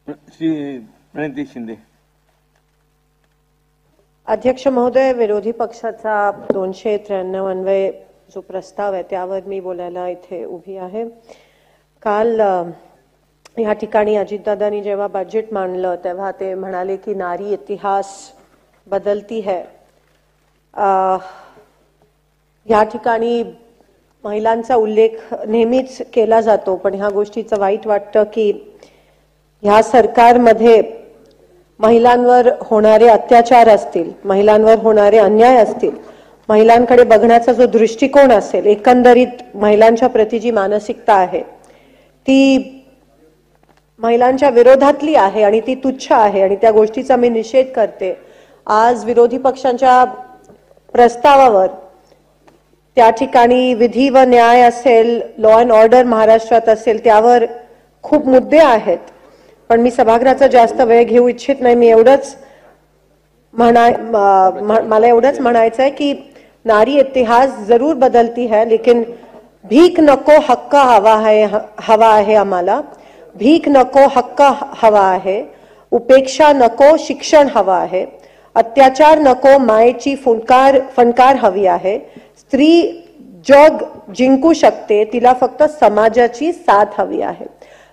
श्री प्रणिती शिंदे. अध्यक्ष महोदय, विरोधी पक्षाचा 293 अन्वये जो प्रस्ताव आहे त्यावर मी बोलायला इथे उभी आहे. काल या ठिकाणी अजितदादांनी जेव्हा बजेट मांडलं तेव्हा ते म्हणाले की नारी इतिहास बदलती है. या ठिकाणी महिलांचा उल्लेख नेहमीच केला जातो, पण ह्या गोष्टीचं वाईट वाटतं की ह्या सरकारमध्ये महिलांवर होणारे अत्याचार असतील, महिलांवर होणारे अन्याय असतील, महिलांकडे बघण्याचा जो दृष्टिकोन असेल, एकंदरीत महिलांच्या प्रती जी मानसिकता आहे ती महिलांच्या विरोधातली आहे आणि ती तुच्छ आहे आणि त्या गोष्टीचा मी निषेध करते. आज विरोधी पक्षांच्या प्रस्तावावर त्या ठिकाणी विधी व न्याय असेल, लॉ अँड ऑर्डर महाराष्ट्रात असेल, त्यावर खूप मुद्दे आहेत, पण मी सभागृहाचा जास्त वेळ घेऊ इच्छित नाही. मी मला एवढंच म्हणायचं आहे की नारी इतिहास जरूर बदलती है, लेकिन भीक नको हक्क हवा आहे आम्हाला. भीक नको हक्क हवा आहे, उपेक्षा नको शिक्षण हवा आहे, अत्याचार नको मायेची फणकार हवी आहे. स्त्री जग जिंकू शकते, तिला फक्त समाजाची साथ हवी आहे.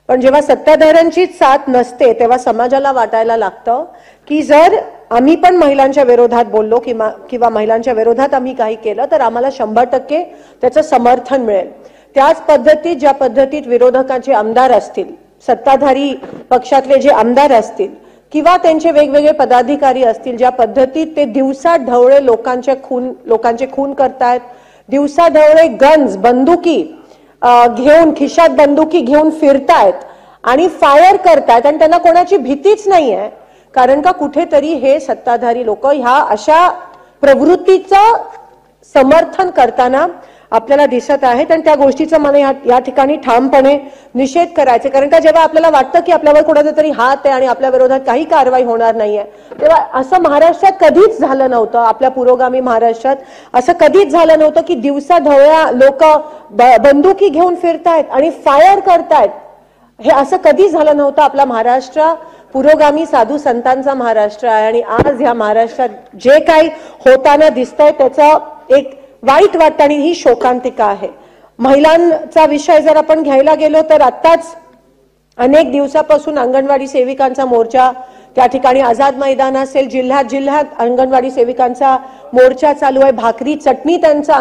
पण जेव्हा सत्ताधाऱ्यांची साथ नसते तेव्हा समाजाला वाटायला लागतं की जर आम्ही पण महिलांच्या विरोधात बोललो किंवा महिलांच्या विरोधात आम्ही काही केलं तर आम्हाला 100% त्याचं समर्थन मिळेल. त्याच पद्धतीत ज्या पद्धतीत विरोधकांचे आमदार असतील, सत्ताधारी पक्षातले जे आमदार असतील किंवा त्यांचे वेगवेगळे पदाधिकारी असतील, ज्या पद्धतीत ते दिवसा ढवळे लोकांचे खून करतायत, दिवसा ढवळे गन्स बंदुकी घेऊन खिशात बंदुकी घेऊन फिरतायत आणि फायर करतायत आणि त्यांना कोणाची भीतीच नाहीये, कारण का कुठेतरी हे सत्ताधारी लोक ह्या अशा प्रवृत्तीचं समर्थन करताना आपल्याला दिसत आहेत आणि त्या गोष्टीचा मला या ठिकाणी ठामपणे निषेध करायचे. कारण का जेव्हा आपल्याला वाटतं की आपल्यावर कोणाचा तरी हात आहे आणि आपल्या विरोधात काही कारवाई होणार नाहीये, तेव्हा असं महाराष्ट्रात कधीच झालं नव्हतं. आपल्या पुरोगामी महाराष्ट्रात असं कधीच झालं नव्हतं की दिवसा ढवळ्या लोक बंदुकी घेऊन फिरतायत आणि फायर करतायत. हे असं कधीच झालं नव्हतं. आपला महाराष्ट्र पुरोगामी साधू संतांचा महाराष्ट्र आहे आणि आज ह्या महाराष्ट्रात जे काही होताना दिसतंय त्याचं एक वाईट वाटतं आणि ही शोकांतिका आहे. महिलांचा विषय जर आपण घ्यायला गेलो तर आत्ताच अनेक दिवसापासून अंगणवाडी सेविकांचा मोर्चा त्या ठिकाणी आझाद मैदान असेल, जिल्ह्यात अंगणवाडी सेविकांचा मोर्चा चालू आहे. भाकरी चटणीचं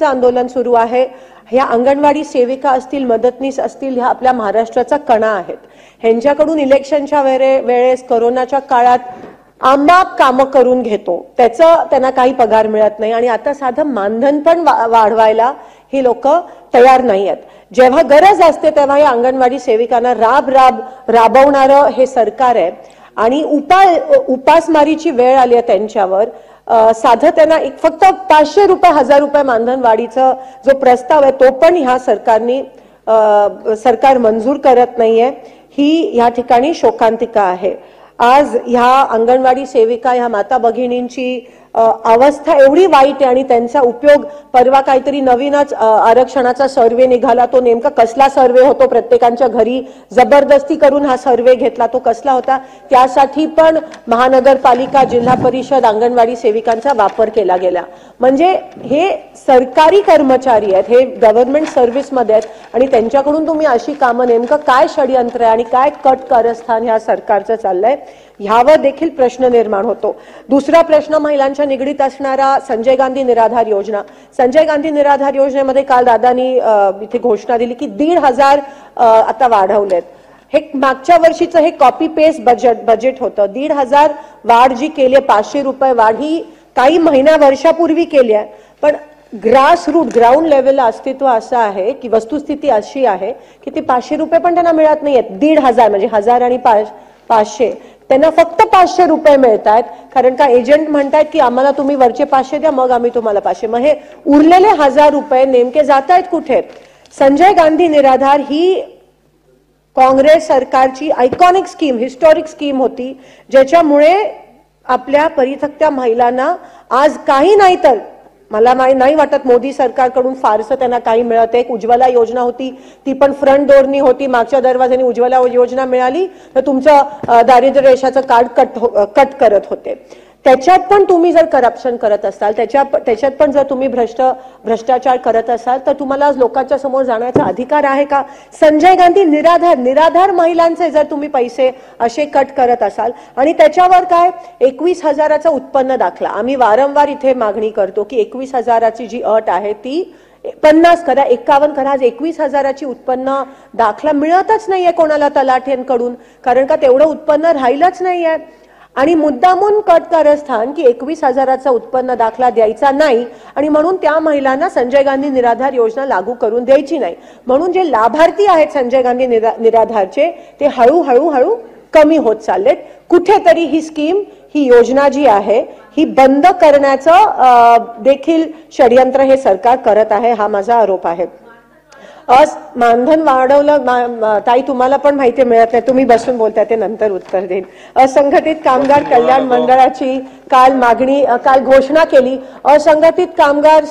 आंदोलन सुरू आहे. ह्या अंगणवाडी सेविका असतील, मदतनीस असतील, ह्या आपल्या महाराष्ट्राचा कणा आहेत. ह्यांच्याकडून इलेक्शनच्या वेळेस कोरोनाच्या काळात आंबाप कामं करून घेतो, त्याचं त्यांना काही पगार मिळत नाही आणि आता साधं मानधन पण वाढवायला ही लोक तयार नाही आहेत. जेव्हा गरज असते तेव्हा या अंगणवाडी सेविकांना राबवणारं हे सरकार आहे आणि उपासमारीची वेळ आली आहे त्यांच्यावर. साधं त्यांना फक्त 500 रुपये 1000 रुपये मानधन वाढीचा जो प्रस्ताव आहे तो पण ह्या सरकार मंजूर करत नाहीये. ही या ठिकाणी शोकांतिका आहे. आज ह्या अंगणवाडी सेविका ह्या माता भगिनींची अवस्था एवढी वाईट आहे आणि त्यांचा उपयोग परवा काहीतरी नवीनच आरक्षणाचा सर्वे निघाला. तो नेमका कसला सर्वे होतो, प्रत्येकांच्या घरी जबरदस्ती करून हा सर्वे घेतला, तो कसला होता, त्यासाठी पण महानगरपालिका, जिल्हा परिषद, अंगणवाडी सेविकांचा वापर केला गेला. म्हणजे हे सरकारी कर्मचारी आहेत, हे गव्हर्नमेंट सर्व्हिसमध्ये आहेत आणि त्यांच्याकडून तुम्ही अशी कामं, नेमकं काय षडयंत्र आहे आणि काय कट कारस्थान ह्या सरकारचं चाललंय ह्यावर देखील प्रश्न निर्माण होतो. दुसरा प्रश्न महिलांच्या निगडीत असणारा संजय गांधी निराधार योजना. संजय गांधी निराधार योजनेमध्ये काल दादांनी इथे घोषणा दिली की 1,500 आता वाढवलेत. हे मागच्या वर्षीचं हे कॉपी पेस्ट बजेट होतं. 1,500 वाढ जी केली, 500 रुपये वाढ ही काही वर्षापूर्वी केली आहे, पण ग्राउंड लेवलला अस्तित्व असं आहे की वस्तुस्थिती अशी आहे की ते 500 रुपये पण त्यांना मिळत नाहीयेत. 1,500 म्हणजे 1000 आणि 500 त्यांना फक्त 500 रुपये मिळत आहेत, कारण का एजंट म्हणतात की आम्हाला तुम्ही वरचे 500 द्या मग आम्ही तुम्हाला 500. मग हे उरलेले 1000 रुपये नेमके जात आहेत कुठे? संजय गांधी निराधार ही काँग्रेस सरकारची आयकॉनिक स्कीम, हिस्टॉरिक स्कीम होती, ज्याच्यामुळे आपल्या परित्यक्त्या महिलांना आज काही नाही तर मला नाही वाटत मोदी सरकारकडून फारसं त्यांना काही मिळत आहे. एक उज्ज्वला योजना होती, ती पण फ्रंट डोअरनी होती, मागच्या दरवाजाने उज्ज्वला योजना मिळाली तर तुमचं दारिद्र्य रेषाचं कार्ड कट करत होते. त्याच्यात पण तुम्ही जर करप्शन करत असाल, त्याच्यात पण जर तुम्ही भ्रष्टाचार करत असाल तर तुम्हाला लोकांच्या समोर जाण्याचा अधिकार आहे का? संजय गांधी निराधार महिलांचे जर तुम्ही पैसे असे कट करत असाल आणि त्याच्यावर काय 21,000चा उत्पन्न दाखला. आम्ही वारंवार इथे मागणी करतो की 21,000ची जी अट आहे ती 50 करा, 51 करा. आज 21,000ची उत्पन्न दाखला मिळतच नाहीये कोणाला तलाठ्यांकडून, कारण का तेवढं उत्पन्न राहिलंच नाहीये. आणि मुद्दामून कट कारस्थान की 21,000चा उत्पन्न दाखला द्यायचा नाही आणि म्हणून त्या महिलांना संजय गांधी निराधार योजना लागू करून द्यायची नाही. म्हणून जे लाभार्थी आहेत संजय गांधी निराधारचे ते हळूहळू कमी होत चाललेत. कुठेतरी ही स्कीम, ही योजना जी आहे ही बंद करण्याचं देखील षडयंत्र हे सरकार करत आहे, हा माझा आरोप आहे. मानधन वाढवलं ताई, तुम्हाला पण माहिती मिळत नाही, तुम्ही बसून बोलताय ते नंतर उत्तर देईन. असंघटित कामगार कल्याण मंडळाची काल घोषणा केली. असंघटित कामगार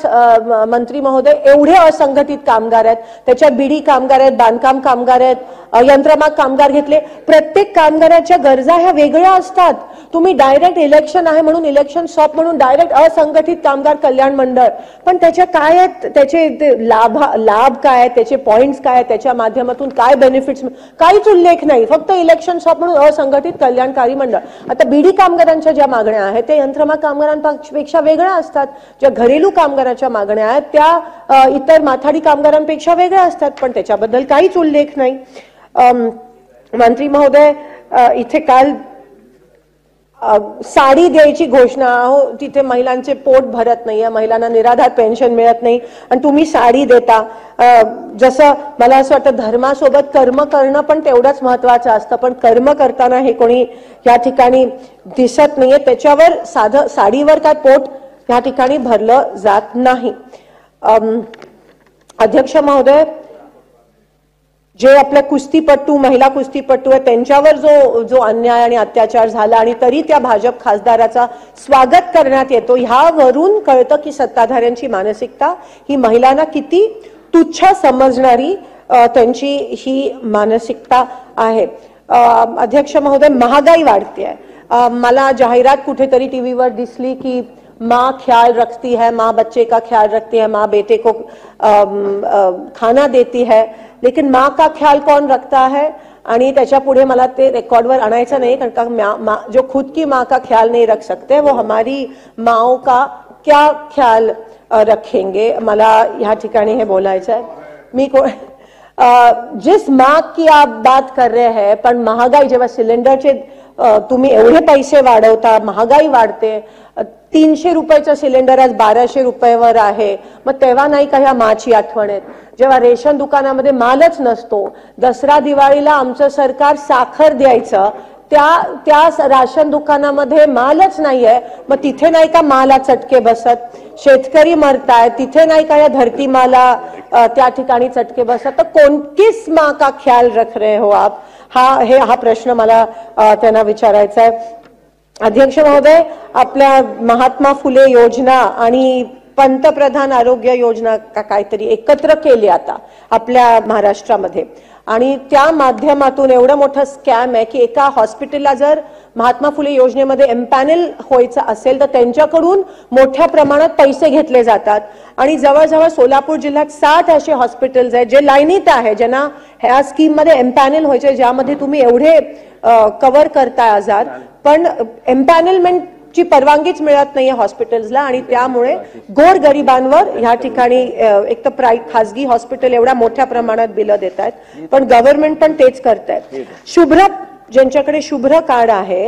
मंत्री महोदय, एवढे असंघटित कामगार आहेत, त्याच्यात बीडी कामगार आहेत, बांधकाम कामगार आहेत, यंत्रमाग कामगार घेतले. प्रत्येक कामगाराच्या गरजा ह्या वेगळ्या असतात. तुम्ही डायरेक्ट इलेक्शन आहे म्हणून इलेक्शन स्टॉप म्हणून डायरेक्ट असंघटित कामगार कल्याण मंडळ, पण त्याच्या काय आहेत, त्याचे लाभ काय आहेत, त्याचे पॉइंट्स काय आहेत, त्याच्या माध्यमातून काय बेनिफिट्स, काहीच उल्लेख नाही. फक्त इलेक्शन स्टॉप म्हणून असंघटित कल्याणकारी मंडळ. आता बीडी कामगारांच्या ज्या मागण्या आहेत त्या यंत्रमाग कामगारांपेक्षा वेगळ्या असतात. ज्या घरेलू कामगारांच्या मागण्या आहेत त्या इतर माथाडी कामगारांपेक्षा वेगळ्या असतात, पण त्याच्याबद्दल काहीच उल्लेख नाही. मंत्री महोदय, इथे काल साडी द्यायची घोषणा, हो तिथे महिलांचे पोट भरत नाहीये, महिलांना निराधार पेन्शन मिळत नाही आणि तुम्ही साडी देता. जसं मला असं वाटतं धर्मासोबत कर्म करणं पण तेवढंच महत्वाचं असतं, पण कर्म करताना हे कोणी या ठिकाणी दिसत नाहीये. त्याच्यावर साधं साडीवर काय पोट या ठिकाणी भरलं जात नाही. अध्यक्ष महोदय, जे आपल्या कुस्तीपट्टू, महिला कुस्तीपट्टू आहेत त्यांच्यावर जो अन्याय आणि अत्याचार झाला आणि तरी त्या भाजप खासदाराचा स्वागत करण्यात येतो, ह्यावरून कळतं की सत्ताधाऱ्यांची मानसिकता ही महिलांना किती तुच्छ समजणारी त्यांची ही मानसिकता आहे. अध्यक्ष महोदय, महागाई वाढते आहे. मला जाहिरात कुठेतरी टीव्हीवर दिसली की माँ ख्याल रखती है, माँ बच्चे का ख्याल रखती है, माँ बेटे को खाना देती है, लेकिन माँ का ख्याल कौन रखता है? आणि त्याच्या पुढे मला ते रेकॉर्डवर आणायचं नाही, कारण का जो खुद की माँ का ख्याल नहीं रख सकते वो हमारी माओ का क्या ख्याल रखेंगे. मला ह्या ठिकाणी हे बोलायचं आहे. मी जिस माँ की आप बात कर रहे हैं, पण महागाई जेव्हा सिलेंडरचे तुम्ही एवढे पैसे वाढवता, महागाई वाढते, 300 रुपयाचा सिलेंडर आज 1200 रुपयावर आहे, मग तेव्हा नाही का ह्या माची आठवण येत? जेव्हा रेशन दुकानामध्ये मालच नसतो, दसरा दिवाळीला आमचं सरकार साखर द्यायचं, त्या राशन दुकानामध्ये मालच नाहीये, मग तिथे नाही का माला चटके बसत? शेतकरी मरताय, तिथे नाही का या धरती माला त्या ठिकाणी चटके बसत? तर किस माँ का ख्याल रख रहे हो आप? हा प्रश्न मला त्यांना विचारायचा आहे. अध्यक्ष महोदय, आपल्या महात्मा फुले योजना आणि पंतप्रधान आरोग्य योजना काहीतरी एकत्र केली आता आपल्या महाराष्ट्रामध्ये, आणि त्या माध्यमातून एवढं मोठं स्कॅम आहे की एका हॉस्पिटलला जर महात्मा फुले योजनेमध्ये एम्पॅनल व्हायचं असेल तर त्यांच्याकडून मोठ्या प्रमाणात पैसे घेतले जातात. आणि जवळजवळ सोलापूर जिल्ह्यात 60 असे हॉस्पिटल्स आहेत जे लाईनीत आहे, ज्यांना ह्या स्कीममध्ये एम्पॅनल व्हायचे, ज्यामध्ये तुम्ही एवढे कव्हर करताय आजार, पण एम्पॅनलमेंटची परवानगीच मिळत नाहीये हॉस्पिटल्सला, आणि त्यामुळे गोरगरिबांवर ह्या ठिकाणी एक तर खासगी हॉस्पिटल एवढ्या मोठ्या प्रमाणात बिलं देत आहेत, पण गव्हर्नमेंट पण तेच करतायत. शुभ्र, ज्यांच्याकडे शुभ्र कार्ड आहे,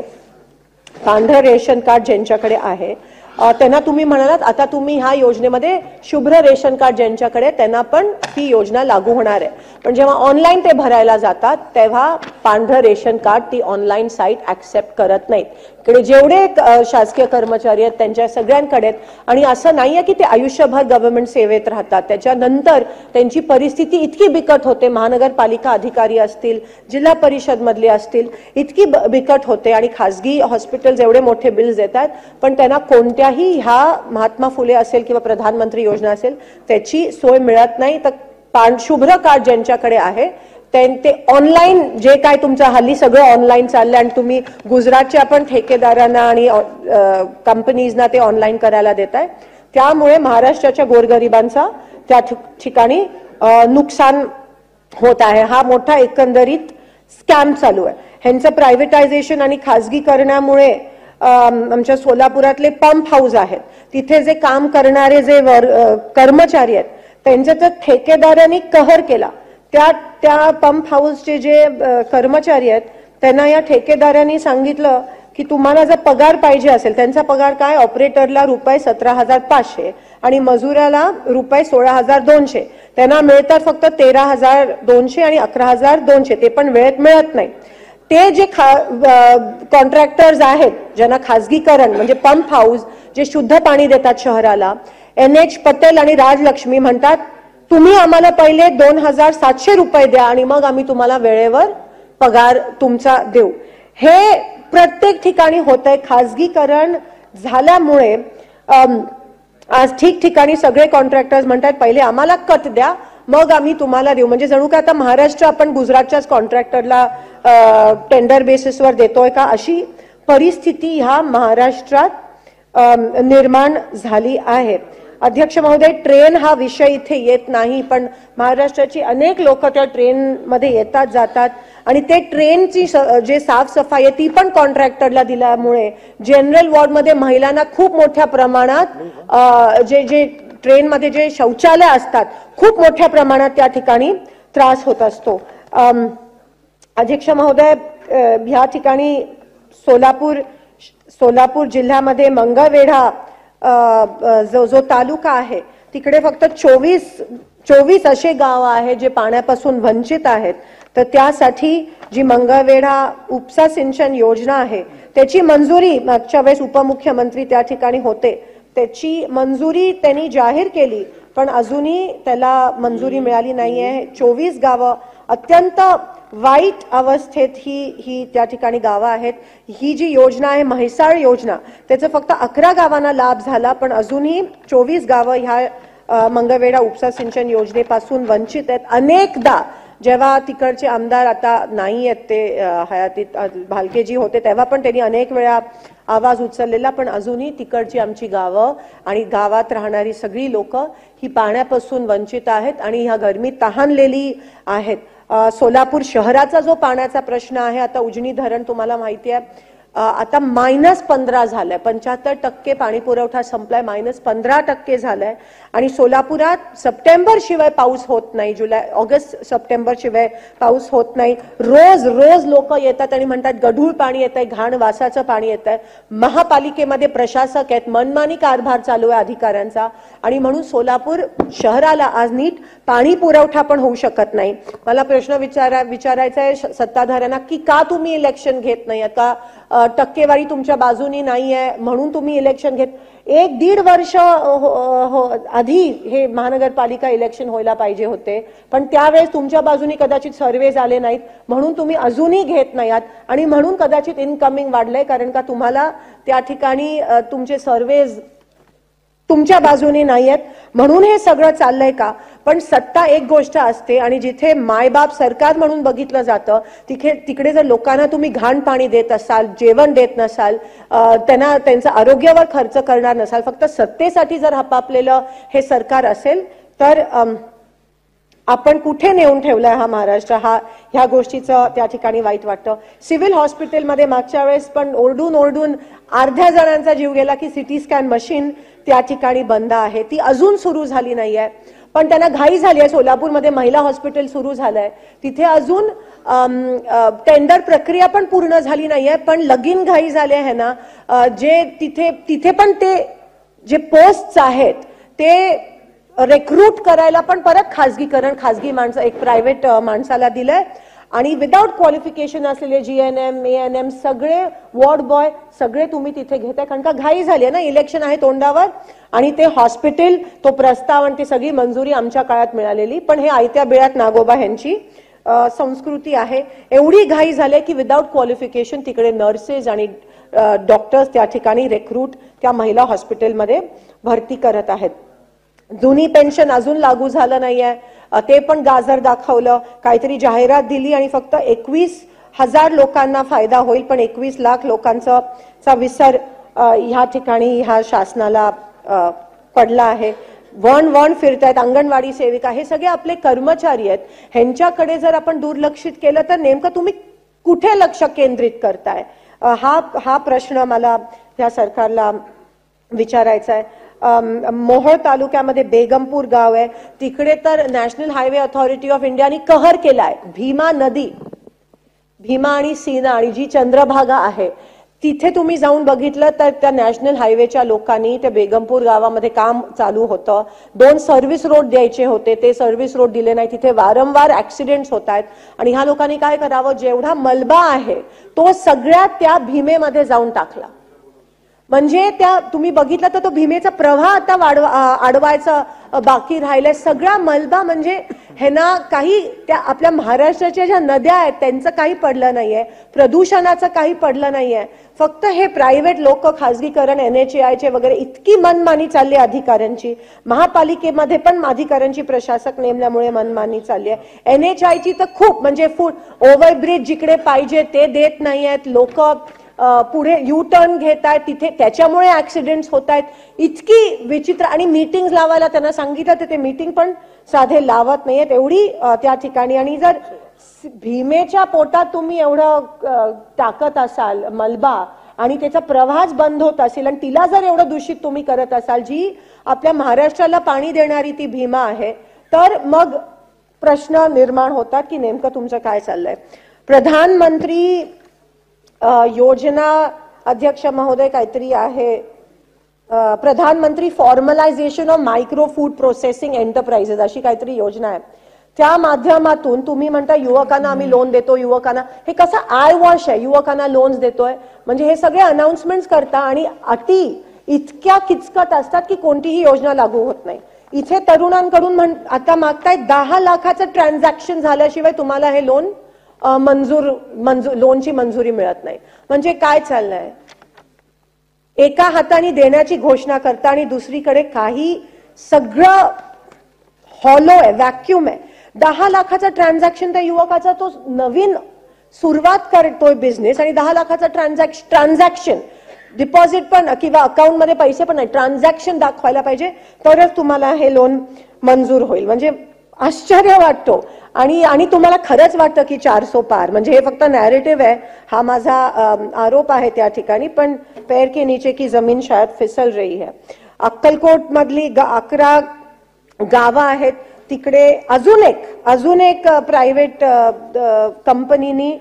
पांढरं रेशन कार्ड ज्यांच्याकडे आहे, त्यांना तुम्ही म्हणालात आता तुम्ही ह्या योजनेमध्ये शुभ्र रेशन कार्ड ज्यांच्याकडे त्यांना पण ही योजना लागू होणार आहे. पण जेव्हा ऑनलाईन ते भरायला जातात तेव्हा पांढरं रेशन कार्ड ती ऑनलाईन साईट ऍक्सेप्ट करत नाहीत. इकडे जेवढे शासकीय कर्मचारी आहेत त्यांच्या सगळ्यांकडे, आणि असं नाहीये की ते आयुष्यभर गव्हर्नमेंट सेवेत राहतात, त्याच्यानंतर त्यांची परिस्थिती इतकी बिकट होते, महानगरपालिका अधिकारी असतील, जिल्हा परिषद मधले असतील, इतकी बिकट होते आणि खासगी हॉस्पिटल्स एवढे मोठे बिल्स देतात पण त्यांना कोणत्या कोणत्याही ह्या महात्मा फुले असेल किंवा प्रधानमंत्री योजना असेल त्याची सोय मिळत नाही. तर शुभ्र कार्ड ज्यांच्याकडे आहे ते ऑनलाईन जे काय तुमचं हल्ली सगळं ऑनलाईन चाललंय आणि तुम्ही गुजरातच्या पण ठेकेदारांना आणि कंपनीजना ते ऑनलाईन करायला देताय, त्यामुळे महाराष्ट्राच्या गोरगरिबांचा त्या ठिकाणी नुकसान होत आहे. हा मोठा एकंदरीत स्कॅम चालू आहे. ह्यांचं प्रायव्हेटायझेशन आणि खाजगीकरणामुळे आमच्या सोलापुरातले पंप हाऊस आहेत, तिथे जे काम करणारे जे कर्मचारी आहेत त्यांच्या तर ठेकेदारांनी कहर केला. त्या पंप हाऊसचे जे कर्मचारी आहेत त्यांना या ठेकेदारांनी सांगितलं की तुम्हाला जर पगार पाहिजे असेल, त्यांचा पगार काय, ऑपरेटरला ₹17,500 आणि मजुराला ₹16,200, त्यांना मिळतात फक्त 13,200 आणि 11,200, ते पण वेळेत मिळत नाही. ते जे कॉन्ट्रॅक्टर्स आहेत ज्यांना खाजगीकरण म्हणजे पंप हाऊस जे शुद्ध पाणी देतात शहराला, NH पटेल आणि राजलक्ष्मी म्हणतात तुम्ही आम्हाला पहिले ₹2,700 द्या आणि मग आम्ही तुम्हाला वेळेवर पगार तुमचा देऊ. हे प्रत्येक ठिकाणी होतंय. खाजगीकरण झाल्यामुळे आज ठिकठिकाणी सगळे कॉन्ट्रॅक्टर्स म्हणतात पहिले आम्हाला कट द्या मग आम्ही तुम्हाला देऊ. म्हणजे जणू का आता महाराष्ट्र आपण गुजरातच्याच कॉन्ट्रॅक्टरला टेंडर बेसिसवर देतोय का, अशी परिस्थिती ह्या महाराष्ट्रात निर्माण झाली आहे. अध्यक्ष महोदय, ट्रेन हा विषय इथे येत नाही, पण महाराष्ट्राची अनेक लोक त्या ट्रेन मध्ये येतात जातात आणि ते ट्रेनची जे साफसफाई आहे ती पण कॉन्ट्रॅक्टरला दिल्यामुळे जनरल वॉर्डमध्ये महिलांना खूप मोठ्या प्रमाणात जे ट्रेनमध्ये जे शौचालय असतात खूप मोठ्या प्रमाणात त्या ठिकाणी त्रास होत असतो. अध्यक्ष महोदय, ह्या ठिकाणी सोलापूर जिल्ह्यामध्ये मंगळवेढा जो तालुका आहे तिकडे फक्त 24 असे गाव आहेत जे पाण्यापासून वंचित आहेत. तर त्यासाठी जी मंगळवेढा उपसा सिंचन योजना आहे त्याची मंजुरी मागच्या वेळेस उपमुख्यमंत्री त्या ठिकाणी होते, त्याची मंजुरी त्यांनी जाहीर केली पण अजूनही त्याला मंजुरी मिळाली नाहीये. 24 गावं अत्यंत वाईट अवस्थेत ही त्या ठिकाणी गावं आहेत. ही जी योजना आहे म्हैसाळ योजना त्याचा फक्त 11 गावांना लाभ झाला पण अजूनही 24 गावं ह्या मंगळवेढा उपसा सिंचन योजनेपासून वंचित आहेत. अनेकदा जेव्हा तिकडचे आमदार आता नाही आहेत ते हयातीत भालकेजी होते तेव्हा पण त्यांनी अनेक वेळा आवाज उचललेला पण अजूनही तिकडची आमची गावं आणि गावात राहणारी सगळी लोक ही पाण्यापासून वंचित आहेत आणि ह्या गरमीत तहानलेली आहेत. सोलापूर शहराचा जो पाण्याचा प्रश्न आहे, आता उजनी धरण तुम्हाला माहिती आहे आता -15 झालंय, 75% पाणी पुरवठा संपलाय, -15% झालाय आणि सोलापुरात सप्टेंबर शिवाय पाऊस होत नाही, ऑगस्ट सप्टेंबर शिवाय पाऊस होत नाही. रोज लोक येतात आणि म्हणतात गढूळ पाणी येतंय, घाण वासाचं पाणी येतंय. महापालिकेमध्ये प्रशासक आहेत, मनमानी कारभार चालू आहे अधिकाऱ्यांचा आणि म्हणून सोलापूर शहराला आज नीट पाणी पुरवठा पण होऊ शकत नाही. मला प्रश्न विचारायचा आहे सत्ताधाऱ्यांना की का तुम्ही इलेक्शन घेत नाही, का टक्केवारी तुमच्या बाजूनी नाहीये म्हणून तुम्ही इलेक्शन घेत. 1-1.5 वर्ष आधी हे महानगरपालिका इलेक्शन व्हायला पाहिजे होते पण त्यावेळेस तुमच्या बाजूनी कदाचित सर्वे झाले नाहीत म्हणून तुम्ही अजूनही घेत नाहीत आणि म्हणून कदाचित इनकमिंग वाढलंय कारण का तुम्हाला त्या ठिकाणी तुमचे सर्वेज तुमच्या बाजूने नाहीयेत म्हणून हे सगळं चाललंय का. पण सत्ता एक गोष्ट असते आणि जिथे मायबाप सरकार म्हणून बघितलं जातं तिकडे जर लोकांना तुम्ही घाण पाणी देत असाल, जेवण देत नसाल, त्यांना त्यांच्या आरोग्यावर खर्च करणार नसाल, फक्त सत्तेसाठी जर हपापलेलं हे सरकार असेल तर आपण कुठे नेऊन ठेवलाय हा महाराष्ट्र, ह्या गोष्टीचं त्या ठिकाणी वाईट वाटतं. सिव्हिल हॉस्पिटलमध्ये मागच्या वेळेस पण ओरडून अर्ध्या जणांचा जीव गेला की सिटी स्कॅन मशीन त्या ठिकाणी बंद आहे, ती अजून सुरू झाली नाहीये पण त्यांना घाई झाली आहे. सोलापूरमध्ये महिला हॉस्पिटल सुरू झालंय, तिथे अजून टेंडर प्रक्रिया पण पूर्ण झाली नाहीये पण लगीन घाई झाले आहे ना. जे तिथे पण ते जे पोस्ट्स आहेत ते रिक्रूट करायला पण परत खाजगी माणसं एक प्रायव्हेट माणसाला दिलंय आणि विदाउट क्वालिफिकेशन असलेले GNM, ANM सगळे वॉर्ड बॉय सगळे तुम्ही तिथे घेताय कारण का घाई झाली आहे ना, इलेक्शन आहे तोंडावर आणि ते हॉस्पिटल तो प्रस्ताव आणि ती सगळी मंजुरी आमच्या काळात मिळालेली पण हे आयत्या बिळात नागोबा यांची संस्कृती आहे. एवढी घाई झाली की विदाउट क्वालिफिकेशन तिकडे नर्सेस आणि डॉक्टर्स त्या ठिकाणी रिक्रूट त्या महिला हॉस्पिटलमध्ये भरती करत आहेत. जुनी पेन्शन अजून लागू झालं नाहीये, ते पण गाजर दाखवलं. काहीतरी जाहिरात दिली आणि फक्त 21,000 लोकांना फायदा होईल, पण 21 लाख लोकांचा विसर ह्या ठिकाणी ह्या शासनाला पडला आहे. वण फिरतायत अंगणवाडी सेविका, हे सगळे आपले कर्मचारी आहेत. ह्यांच्याकडे जर आपण दुर्लक्षित केलं तर नेमकं तुम्ही कुठे लक्ष केंद्रित करताय? हा प्रश्न मला या सरकारला विचारायचा आहे. मोहोळ तालुक्यामध्ये बेगमपूर गाव आहे, तिकडे तर नॅशनल हायवे अथॉरिटी ऑफ इंडियाने कहर केलाय. भीमा नदी, भीमा आणि सीना आणि जी चंद्रभागा आहे तिथे तुम्ही जाऊन बघितलं तर त्या नॅशनल हायवेच्या लोकांनी त्या बेगमपूर गावामध्ये काम चालू होतं. 2 सर्व्हिस रोड द्यायचे होते, ते सर्व्हिस रोड दिले नाही. तिथे वारंवार ऍक्सिडेंट्स होत आहेत आणि ह्या लोकांनी काय करावं, जेवढा मलबा आहे तो सगळ्या त्या भीमेमध्ये जाऊन टाकला. म्हणजे त्या तुम्ही बघितलं तर तो भीमेचा प्रवाह आता अडवायचा बाकी राहिलाय. सगळा मलबा म्हणजे ह्यांना काही त्या आपल्या महाराष्ट्राच्या ज्या नद्या आहेत त्यांचं काही पडलं नाहीये, प्रदूषणाचं काही पडलं नाहीये. फक्त हे प्रायव्हेट लोक, खासगीकरण, NHAIचे वगैरे इतकी मनमानी चालली अधिकाऱ्यांची. महापालिकेमध्ये पण अधिकाऱ्यांची प्रशासक नेमल्यामुळे मनमानी चालली आहे. NHAIची तर खूप, म्हणजे ओव्हरब्रिज जिकडे पाहिजे ते देत नाहीयेत लोक, पुढे यू टर्न घेत आहेत तिथे, त्याच्यामुळे ऍक्सिडेंट्स होत आहेत. इतकी विचित्र. आणि मीटिंग लावायला त्यांना सांगितलं तर ते मीटिंग पण साधे लावत नाहीयेत, एवढी त्या ठिकाणी. आणि जर भीमेच्या पोटात तुम्ही एवढं टाकत असाल मलबा आणि त्याचा प्रवाहच बंद होत असेल आणि तिला जर एवढं दूषित तुम्ही करत असाल, जी आपल्या महाराष्ट्राला पाणी देणारी ती भीमा आहे, तर मग प्रश्न निर्माण होतात की नेमकं तुमचं काय चाललंय. प्रधानमंत्री योजना अध्यक्ष महोदय काहीतरी आहे, प्रधानमंत्री formalisation of micro food processing enterprises अशी काहीतरी योजना आहे. त्या माध्यमातून तुम्ही म्हणता युवकांना आम्ही लोन देतो, युवकांना, हे कसं आय वॉश आहे, युवकांना लोन्स देतोय. म्हणजे हे सगळे अनाउन्समेंट्स करता आणि अटी इतक्या किचकट असतात की कोणतीही योजना लागू होत नाही. इथे तरुणांकडून आता मागताय 10 लाखाचं ट्रान्झॅक्शन झाल्याशिवाय तुम्हाला हे लोन लोनची मंजुरी मिळत नाही. म्हणजे काय चाललंय, एका हाताने देण्याची घोषणा करता आणि दुसरीकडे काही सगळं हॉलो आहे, व्हॅक्यूम आहे. 10 लाखाचा ट्रान्झॅक्शन त्या युवकाचा, तो नवीन सुरुवात करतोय बिझनेस आणि 10 लाखाचा ट्रान्झॅक्शन, डिपॉझिट पण किंवा अकाउंट मध्ये पैसे पण नाही, ट्रान्झॅक्शन दाखवायला पाहिजे तरच तुम्हाला हे लोन मंजूर होईल. म्हणजे आश्चर्य वाटतो. आणि तुम्हाला खरंच वाटतं की 400 पार, म्हणजे हे फक्त नॅरेटिव्ह आहे. हा माझा आरोप आहे त्या ठिकाणी, पण पैर के नीचे की जमीन शायद फिसल रही है. अक्कलकोट मधली 11 गावं आहेत, तिकडे अजून एक प्रायव्हेट कंपनीनी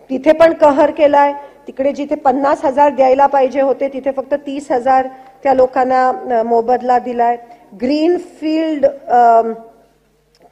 तिथे पण कहर केलाय. तिकडे जिथे 50,000 द्यायला पाहिजे होते तिथे फक्त 30,000 त्या लोकांना मोबदला दिलाय. ग्रीनफील्ड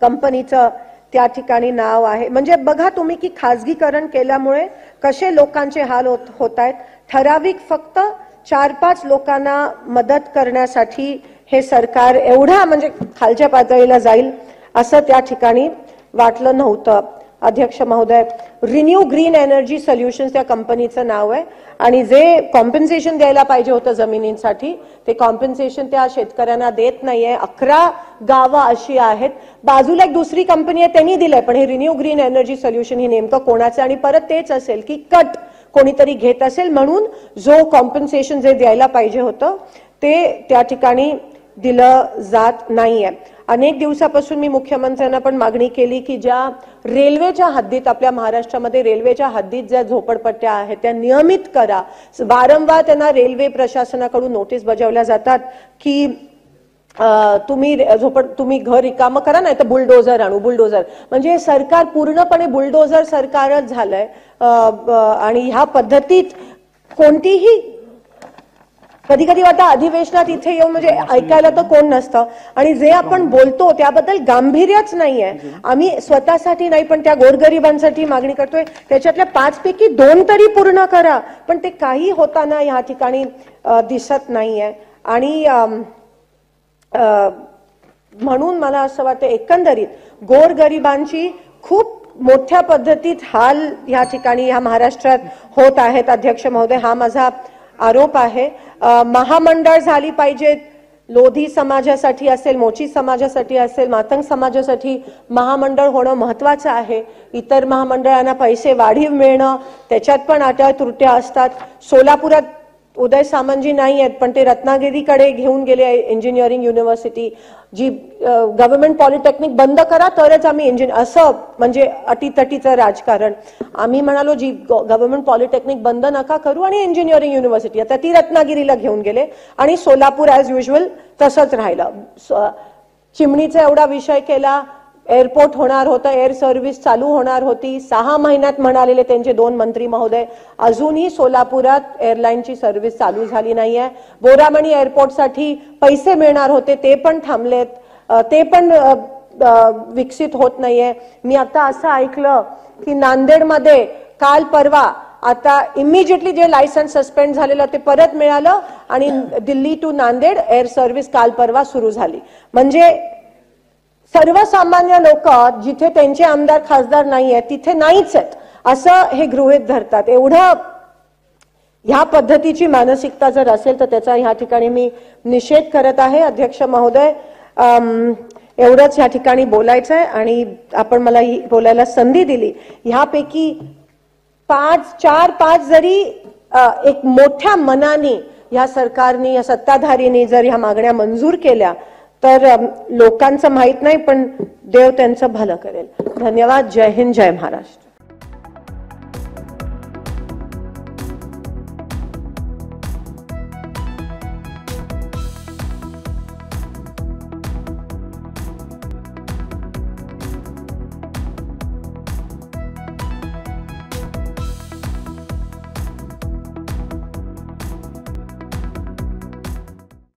कंपनीचं त्या ठिकाणी नाव आहे. म्हणजे बघा तुम्ही की खाजगीकरण केल्यामुळे कसे लोकांचे हाल होत आहेत. ठराविक फक्त 4-5 लोकांना मदत करण्यासाठी हे सरकार एवढा म्हणजे खालच्या पातळीला जाईल असं त्या ठिकाणी वाटलं नव्हतं. अध्यक्ष महोदय, रिन्यू ग्रीन एनर्जी सोल्युशन्स त्या कंपनीचं नाव आहे आणि जे कॉम्पेन्सेशन द्यायला पाहिजे होतं जमिनींसाठी ते कॉम्पेन्सेशन त्या शेतकऱ्यांना देत नाहीये. 11 गावं अशी आहेत. बाजूला एक दुसरी कंपनी आहे त्यांनी दिलंय, पण हे रिन्यू ग्रीन एनर्जी सोल्युशन हे नेमकं कोणाचं, आणि परत तेच असेल की कट कोणीतरी घेत असेल म्हणून जो कॉम्पेन्सेशन जे द्यायला पाहिजे होतं ते त्या ठिकाणी दिलं जात नाहीये. अनेक दिवसापासून मी मुख्यमंत्र्यांना पण मागणी केली की ज्या रेल्वेच्या हद्दीत आपल्या महाराष्ट्रामध्ये रेल्वेच्या हद्दीत ज्या झोपडपट्ट्या आहेत त्या नियमित करा. वारंवार त्यांना रेल्वे प्रशासनाकडून नोटीस बजावल्या जातात की तुम्ही घर रिकामं करा, नाही तर बुलडोझर आणू. बुलडोझर म्हणजे सरकार पूर्णपणे बुलडोझर सरकारच झालंय. आणि ह्या पद्धतीत कोणतीही कधी कधी वाटतं अधिवेशनात इथे येऊन म्हणजे ऐकायला तर कोण नसतं आणि जे आपण बोलतो त्याबद्दल गांभीर्यच नाहीये. आम्ही स्वतःसाठी नाही पण त्या गोरगरिबांसाठी मागणी करतोय, त्याच्यातल्या 5 पैकी 2 तरी पूर्ण करा, पण ते काही होताना या ठिकाणी दिसत नाहीये. आणि म्हणून मला असं वाटतं एकंदरीत गोरगरिबांची खूप मोठ्या पद्धतीत हाल या ठिकाणी या महाराष्ट्रात होत आहेत अध्यक्ष महोदय, हा माझा आरोप आहे। महामंडळ झाली पाहिजेत, लोधी समाजासाठी असेल, मोची समाजासाठी असेल, मातंग समाजासाठी महामंडळ होणं महत्त्वाचं आहे। इतर महामंडळांना पैसे वाढीव मिळणं त्याच्यात पण अटळ त्रुट्या असतात। सोलापुरात उदय सामंतजी नाही आहेत पण ते रत्नागिरीकडे घेऊन गेले इंजिनिअरिंग युनिव्हर्सिटी, जी गव्हर्नमेंट पॉलिटेक्निक बंद करा तरच आम्ही असं म्हणजे अटीतटीचं राजकारण। आम्ही म्हणालो जी गव्हर्नमेंट पॉलिटेक्निक बंद नका करू आणि इंजिनिअरिंग युनिव्हर्सिटी, आता ती रत्नागिरीला घेऊन गेले आणि सोलापूर ॲज युज्युअल तसंच राहिलं। चिमणीचा एवढा विषय केला, एअरपोर्ट होणार होतं, एअर सर्व्हिस चालू होणार होती, 6 महिन्यात म्हणालेले त्यांचे 2 मंत्री महोदय, अजूनही सोलापुरात एअरलाईनची सर्व्हिस चालू झाली नाहीये। बोरामणी एअरपोर्टसाठी पैसे मिळणार होते ते पण थांबलेत, ते पण विकसित होत नाहीये। मी आता असं ऐकलं की नांदेडमध्ये काल परवा आता इमिजिएटली जे लायसन्स सस्पेंड झालेलं ते परत मिळालं आणि Delhi to Nanded air service काल परवा सुरू झाली। म्हणजे सर्वसामान्य लोक जिथे त्यांचे आमदार खासदार नाही आहेत तिथे नाहीच आहेत असं हे गृहीत धरतात। एवढं ह्या पद्धतीची मानसिकता जर असेल तर त्याचा ह्या ठिकाणी मी निषेध करत आहे अध्यक्ष महोदय। एवढंच ह्या ठिकाणी बोलायचं आहे आणि आपण मला ही बोलायला संधी दिली। ह्यापैकी 4-5 जरी एक मोठ्या मनाने या सरकारने या सत्ताधारीने जर ह्या मागण्या मंजूर केल्या तर लोकांचं माहित नाही पण देव त्यांचं भलं करेल। धन्यवाद। जय हिंद, जय महाराष्ट्र।